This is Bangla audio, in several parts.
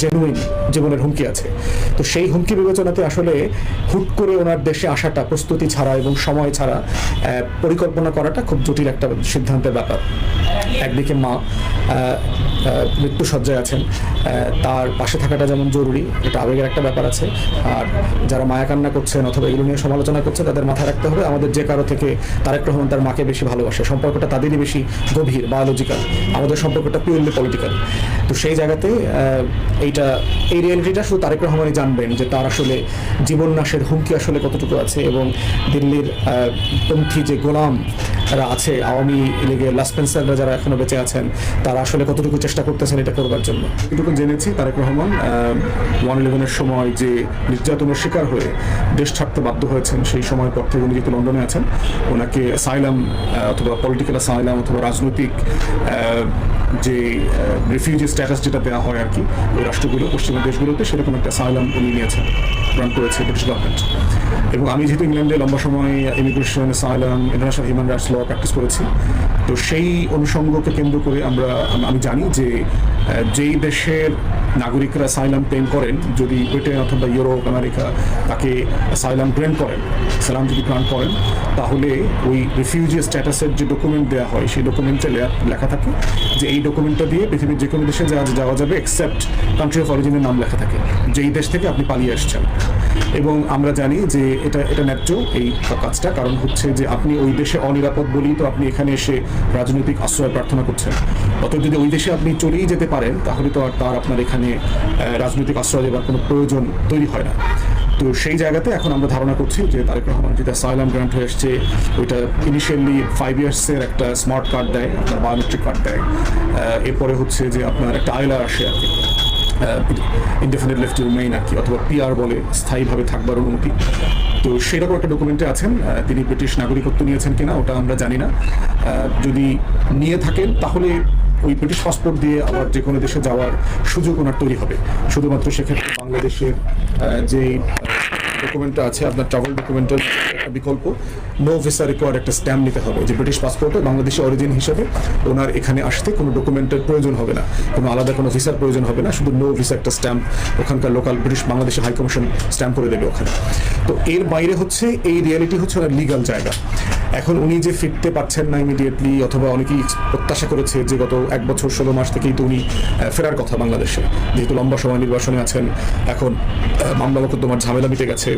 জেনুইন জীবনের হুমকি আছে। তো সেই হুমকি বিবেচনাতে আসলে হুট করে ওনার দেশে আসাটা প্রস্তুতি ছাড়া এবং সময় ছাড়া পরিকল্পনা করাটা খুব জটিল একটা সিদ্ধান্তের ব্যাপার। একদিকে মা মৃত্যুসজ্জায় আছেন, তার পাশে থাকাটা যেমন জরুরি, এটা আবেগের একটা ব্যাপার আছে। আর যারা মায়া কান্না করছেন অথবা এগুলো নিয়ে সমালোচনা করছে তাদের মাথায় রাখতে হবে আমাদের যে কারো থেকে তারেক রহমান তার মাকে বেশি ভালোবাসে, সম্পর্কটা তাদেরই বেশি গভীর, বায়োলজিক্যাল। আমাদের সম্পর্কটা পিওরলি পলিটিক্যাল। তো সেই জায়গাতে এই রিয়েলিটিটা শুধু তারেক রহমানই জানবেন যে তার আসলে জীবন নাশের হুমকি আসলে কতটুকু আছে, এবং দিল্লির পন্থী যে গোলামরা আছে, আওয়ামী লীগের লাসপেন্সাররা যারা এখনো বেঁচে আছেন, তারা আসলে কতটুকু চেষ্টা করতেছেন এটা করবার জন্য। এটুকু জেনেছি তারেক রহমান 1/11-এর সময় যে নির্যাতনের শিকার হয়ে দেশ ছাড়তে বাধ্য হয়েছেন, সেই সময় পর থেকে উনি যেহেতু লন্ডনে আছেন, ওনাকে অ্যাসাইলাম অথবা পলিটিক্যাল অ্যাসাইলাম অথবা রাজনৈতিক যে রিফিউজি স্ট্যাটাস যেটা দেওয়া হয় আর কি ওই রাষ্ট্রগুলো, পশ্চিমা দেশগুলোতে, সেরকম একটা অ্যাসাইলাম উনি নিয়েছেন, গ্রান্ট করেছে ব্রিটিশ গভর্নমেন্ট। এবং আমি যেহেতু ইংল্যান্ডে লম্বা সময় immigration, asylum, international human rights law practice করেছি, তো সেই অনুষঙ্গকে কেন্দ্র করে আমি জানি যে যেই দেশের নাগরিকরা অ্যাসাইলাম ক্লেম করেন, যদি ব্রিটেন অথবা ইউরোপ, আমেরিকা তাকে অ্যাসাইলাম গ্র্যান্ট করেন, সালাম যদি গ্রান্ট করেন, তাহলে ওই রিফিউজি স্ট্যাটাসের যে ডকুমেন্ট দেওয়া হয় সেই ডকুমেন্টে লেখা থাকে যে এই ডকুমেন্টটা দিয়ে পৃথিবীর যে কোনো দেশে যাওয়া যাবে এক্সেপ্ট কান্ট্রি অফ অরিজিনের নাম লেখা থাকে, যেই দেশ থেকে আপনি পালিয়ে আসছেন। এবং আমরা জানি যে এটা ন্যায্য এই কাজটা, কারণ হচ্ছে যে আপনি ওই দেশে অনিরাপদ বলেই তো আপনি এখানে এসে রাজনৈতিক আশ্রয় প্রার্থনা করছেন। অতএব যদি ওই দেশে আপনি চলেই যেতে পারেন তাহলে তো আর আপনার এখানে রাজনৈতিক আশ্রয় দেওয়ার কোনো প্রয়োজন তৈরি হয় না। তো সেই জায়গাতে এখন আমরা ধারণা করছি যে তারেক রহমান যেটা অ্যাসাইলাম গ্রান্ট হয়ে এসছে, ওইটা ইনিশিয়ালি 5 ইয়ার্সের একটা স্মার্ট কার্ড দেয়, আপনার বায়োমেট্রিক কার্ড দেয়, এরপরে হচ্ছে যে আপনার একটা আইলার আসে আর কি, ইনডেফিনিট লিভ টু রিমেইন আর কি, অথবা পিআর বলে, স্থায়ীভাবে থাকবার অনুমতি। তো সেরকম একটা ডকুমেন্টে আছেন। তিনি ব্রিটিশ নাগরিকত্ব নিয়েছেন কিনা ওটা আমরা জানি না। যদি নিয়ে থাকেন তাহলে ওই ব্রিটিশ পাসপোর্ট দিয়ে আবার যে কোনো দেশে যাওয়ার সুযোগ ওনার তৈরি হবে। শুধুমাত্র সেক্ষেত্রে বাংলাদেশের যে ডকুমেন্টটা আছে, আপনার ট্রাভেল ডকুমেন্টের বিকল্প নো ভিসা রিকোয়ার্ড একটা স্ট্যাম্প নিতে হবে, যে ব্রিটিশ পাসপোর্টে বাংলাদেশি অরিজিন হিসেবে ওনার এখানে আসতে কোনো ডকুমেন্টের প্রয়োজন হবে না, কোনো আলাদা কোনো ভিসার প্রয়োজন হবে না, শুধু নো ভিসা একটা স্ট্যাম্প ওখানকার local British Bangladeshi high commission stamp করে দেবে ওখানে। তো এর বাইরে হচ্ছে এই রিয়ালিটি হচ্ছে ওনার লিগাল জায়গা। এখন উনি যে ফিরতে পারছেন না ইমিডিয়েটলি, অথবা অনেকেই প্রত্যাশা করেছে যে গত 1 বছর 16 মাস থেকেই তো উনি ফেরার কথা বাংলাদেশে, যেহেতু লম্বা সময় নির্বাসনে আছেন, এখন মামলা মোকদ্দমার ঝামেলা মিটে গেছে,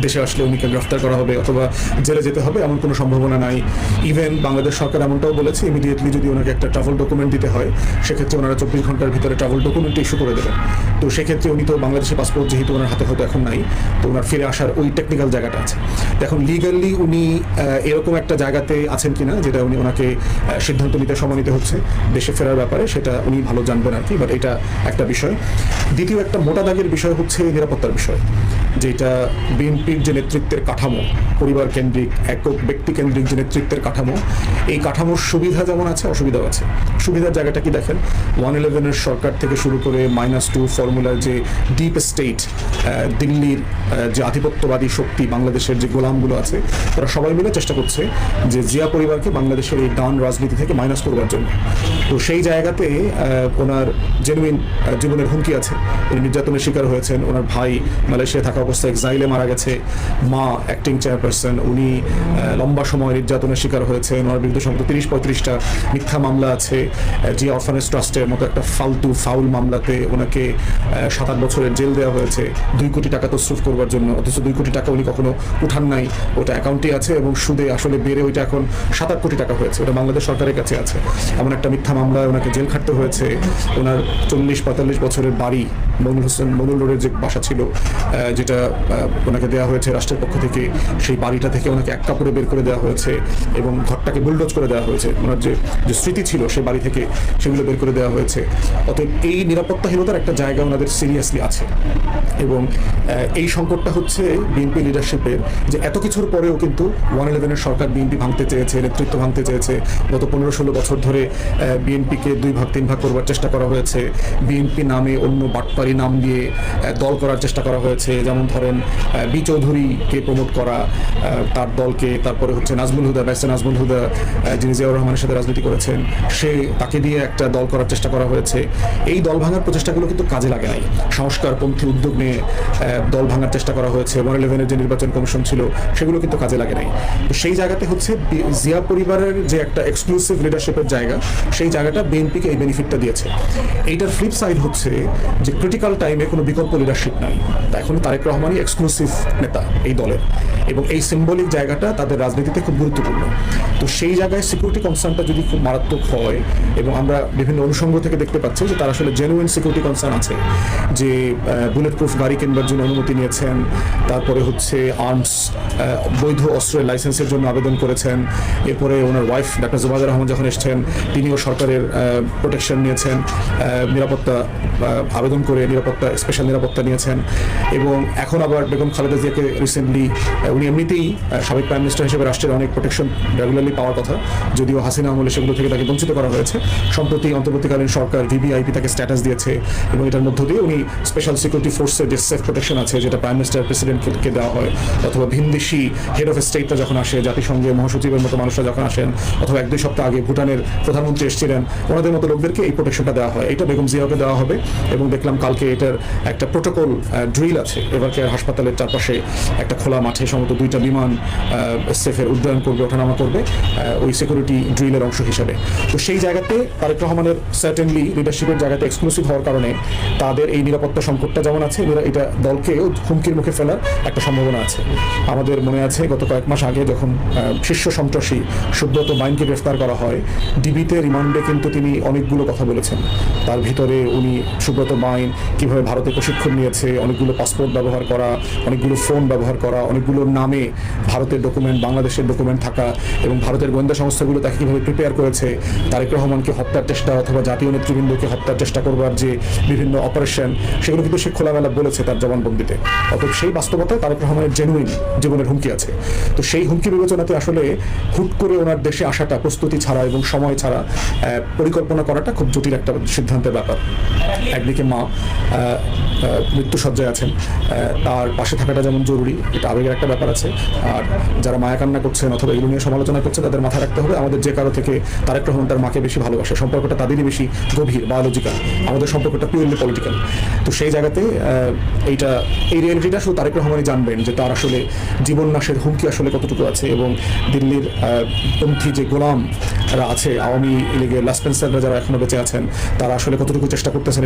দেশে আসলে উনিকে গ্রেফতার করা হবে অথবা জেলে যেতে হবে এমন কোনো সম্ভাবনা নাই। ইভেন বাংলাদেশ সরকার এমনটাও বলেছে ইমিডিয়েটলি যদি ওনাকে একটা ট্রাভেল ডকুমেন্ট দিতে হয়, সেক্ষেত্রে ওনারা 24 ঘন্টার ভিতরে ট্রাভেল ডকুমেন্ট ইস্যু করে দেবেন। তো সেক্ষেত্রে উনি তো বাংলাদেশি পাসপোর্ট যেহেতু ওনার হাতে হয়তো এখন নাই, তো ওনার ফিরে আসার ওই টেকনিক্যাল জায়গাটা আছে। এখন লিগালি উনি এরকম একটা জায়গাতে আছেন কিনা যেটা ওনাকে সিদ্ধান্ত নিতে সময় নিতে হচ্ছে দেশে ফেরার ব্যাপারে, সেটা উনি ভালো জানবেন আর কি, বাট এটা একটা বিষয়। দ্বিতীয় একটা মোটা দাগের বিষয় হচ্ছে নিরাপত্তার বিষয়, যেটা বিএনপির যে নেতৃত্বের কাঠামো, পরিবার কেন্দ্রিক, একক ব্যক্তি কেন্দ্রিক যে নেতৃত্বের কাঠামো, এই কাঠামোর সুবিধা যেমন আছে অসুবিধাও আছে। সুবিধার জায়গাটা কি দেখেন, 1/11-এর সরকার থেকে শুরু করে -2 ফর্মুলার যে ডিপ স্টেট, দিল্লির যে আধিপত্যবাদী শক্তি, বাংলাদেশের যে গোলামগুলো আছে, তারা সবাই মিলে চেষ্টা করছে যে জিয়া পরিবারকে বাংলাদেশের এই ডান রাজনীতি থেকে মাইনাস করবার জন্য। তো সেই জায়গাতে ওনার জেনুইন জীবনের হুমকি আছে। উনি নির্যাতনের শিকার হয়েছেন, ওনার ভাই মালয়েশিয়া থাকা অবস্থায় এক্সাইলে মারা গেছে, মা অ্যাক্টিং চেয়ারপারসন, উনি লম্বা সময় নির্যাতনের শিকার হয়েছেন, ওনার বিরুদ্ধে সম্ভবত 30-35টা মিথ্যা মামলা আছে। জিয়া অরফানেজ ট্রাস্টের মতো একটা ফাউল মামলাতে ওনাকে 7-8 বছরের জেল দেওয়া হয়েছে 2 কোটি টাকা তসরুফ করবার জন্য, অথচ 2 কোটি টাকা উনি কখনো উঠান নাই, ওটা অ্যাকাউন্টে আছে এবং সুদে আসলে বেড়ে ওইটা এখন 7-8 কোটি টাকা হয়েছে, ওটা বাংলাদেশ সরকারের কাছে আছে। এমন একটা মিথ্যা মামলায় ওনাকে জেল খাটতে হয়েছে। ওনার 40-45 বছরের বাড়ি মনুল রোডের যে বাসা ছিল, যেটা ওনাকে দেওয়া হয়েছে রাষ্ট্রের পক্ষ থেকে, সেই বাড়িটা থেকে ওনাকে এক কাপড়ে বের করে দেওয়া হয়েছে এবং ঘরটাকে বুলডোজ করে দেওয়া হয়েছে। ওনার যে স্মৃতি ছিল সেই বাড়ি থেকে সেগুলো বের করে দেওয়া হয়েছে। অতএব এই নিরাপত্তাহীনতার একটা জায়গা ওনাদের সিরিয়াসলি আছে। এবং এই সংকটটা হচ্ছে বিএনপি লিডারশিপের, যে এত কিছুর পরেও কিন্তু 1/11-এর সরকার বিএনপি ভাঙতে চেয়েছে, নেতৃত্ব ভাঙতে চেয়েছে। গত 15-16 বছর ধরে বিএনপিকে 2 ভাগ 3 ভাগ করবার চেষ্টা করা হয়েছে। বিএনপি নামে অন্য বাটপারি নাম দিয়ে দল করার চেষ্টা করা হয়েছে, যেমন ধরেন বি চৌধুরীকে প্রমোট করা, তার দলকে, তারপরে হচ্ছে নাজমুল হুদা, ব্যারিস্টার নাজমুল হুদা, যিনি জিয়াউর রহমানের সাথে রাজনীতি করেছেন, তাকে দিয়ে একটা দল করার চেষ্টা করা হয়েছে। এই দল ভাঙার প্রচেষ্টাগুলো কিন্তু কাজে লাগে নাই। সংস্কারপন্থী উদ্যোগ নিয়ে দল ভাঙার চেষ্টা করা হয়েছে, 111-এর যে নির্বাচন কমিশন ছিল সেগুলো কিন্তু কাজে লাগে নাই। তো সেই জায়গাতে হচ্ছে জিয়া পরিবারের যে একটা এক্সক্লুসিভ লিডারশিপের জায়গা, সেই জায়গাটা বিএনপিকে এই বেনিফিটটা দিয়েছে। এইটার ফ্লিপ সাইড হচ্ছে যে ক্রিটিক্যাল টাইমে কোনো বিকল্প লিডারশিপ নাই। তা এখন তারেক রহমানই এক্সক্লুসিভ নেতা এই দলের, এবং এই সিম্বলিক জায়গাটা তাদের রাজনীতিতে খুব গুরুত্বপূর্ণ। তো সেই জায়গায় সিকিউরিটি কনসার্নটা যদি খুব মারাত্মক হয়, এবং আমরা বিভিন্ন অনুষঙ্গ থেকে দেখতে পাচ্ছি যে তার আসলে জেনুইন সিকিউরিটি কনসার্ন আছে, যে বুলেট প্রুফ গাড়ি কিনবার জন্য অনুমতি নিয়েছেন, তারপরে হচ্ছে আর্মস বৈধ অস্ত্রের লাইসেন্সের জন্য আবেদন করেছেন, এরপরে ওনার ওয়াইফ ডাক্তার জুবাইদা রহমান যখন এসছেন তিনিও সরকারের প্রোটেকশন নিয়েছেন, নিরাপত্তা আবেদন করে নিরাপত্তা স্পেশাল নিরাপত্তা নিয়েছেন, এবং এখন আবার বেগম খালেদা জিয়াকে রিসেন্টলি উনি এমনিতেই সাবেক প্রাইম মিনিস্টার হিসেবে রাষ্ট্রের অনেক প্রোটেকশন রেগুলারলি পাওয়ার কথা, যদিও হাসিনা আমলে সেগুলো থেকে তাকে বঞ্চিত করা হয়েছে। সম্প্রতি অন্তর্বর্তীকালীন সরকার ভিভিআইপি তাকে স্ট্যাটাস দিয়েছে, এবং এটার মধ্য দিয়ে উনি স্পেশাল সিকিউরিটি ফোর্সের যে সেফ প্রোটেকশন আছে যেটা প্রাইম মিনিস্টার প্রেসিডেন্টকে দেওয়া হয়, অথবা ভিনদেশি হেড অফ স্টেটটা যখন আসে, জাতিসংঘের মহাসচিবের মতো মানুষরা যখন আসেন, অথবা 1-2 সপ্তাহ আগে ভুটানের প্রধানমন্ত্রী এসেছিলেন, ওনাদের মতো লোকদেরকে এই প্রোটেকশনটা দেওয়া হয়। এটা বেগম জিয়াকে দেওয়া হবে, এবং দেখলাম কালকে এটার একটা প্রোটোকল ড্রিল আছে। এবার কেয়ার হাসপাতালের চারপাশে একটা খোলা মাঠে সম্ভবত 2টা বিমান সেফের উদ্যয়ন করবে, ওঠানামা করবে ওই সিকিউরিটি ড্রিলের অংশ হিসাবে। তো সেই জায়গাতে তারেক রহমানের সার্টেনলি লিডারশিপের জায়গাতে এক্সক্লুসিভ হওয়ার কারণে তাদের এই নিরাপত্তা সংকটটা যেমন আছে, এটা দলকেও হুমকির মুখে ফেলার একটা সম্ভাবনা আছে। আমাদের মনে আছে গত কয়েক মাস আগে যখন শীর্ষ সন্ত্রাসী সুব্রত বাইনকে গ্রেফতার করা হয়, ডিবিতে রিমান্ডে কিন্তু তিনি অনেকগুলো কথা বলেছেন। তার ভিতরে উনি সুব্রত বাইন কীভাবে ভারতে প্রশিক্ষণ নিয়েছে, অনেকগুলো পাসপোর্ট ব্যবহার করা, অনেকগুলো ফোন ব্যবহার করা, অনেকগুলোর নামে ভারতের ডকুমেন্ট, বাংলাদেশের ডকুমেন্ট থাকা, এবং ভারতের গোয়েন্দা সংস্থাগুলো তাকে কীভাবে প্রিপেয়ার করেছে তারেক রহমানকে হত্যার চেষ্টা অথবা জাতীয় নেতৃবৃন্দকে হত্যার চেষ্টা করবার যে বিভিন্ন অপারেশন, সেগুলো কিন্তু সে খোলামেলা বলেছে তার জবানবন্দিতে। অতএব সেই বাস্তবতায় তারেক রহমানের জেনুইন জীবনের হুমকি আছে। তো সেই হুমকি বিবেচনাতে আসলে হুট করে ওনার দেশে আসাটা প্রস্তুতি ছাড়া এবং সময় ছাড়া পরিকল্পনা করাটা খুব জটিল একটা সিদ্ধান্তের ব্যাপার। একদিকে মা মৃত্যুসজ্জায় আছেন, তার পাশে থাকাটা যেমন জরুরি, এটা আবেগের একটা ব্যাপার আছে। আর যারা মায়া কান্না করছেন অথবা এগুলো নিয়ে সমালোচনা করছেন তাদের মাথায় রাখতে হবে আমাদের যে কারো থেকে তারেক রহমান তার মাকে বেশি ভালোবাসে, সম্পর্কটা তাদেরই বেশি গভীর, বায়োলজিক্যাল। আমাদের সম্পর্কটা পিওরলি পলিটিক্যাল। তো সেই জায়গাতে এই রিয়েলিটিটা শুধু তারেক রহমানই জানবেন যে তার আসলে জীবন নাশের হুমকি আসলে কতটুকু আছে, এবং দিল্লির পন্থী যে গোলামরা আছে, আওয়ামী লীগের লাসপেন্সাররা যারা এখনো বেঁচে আছেন, তারা আসলে কতটুকু চেষ্টা করতেছেন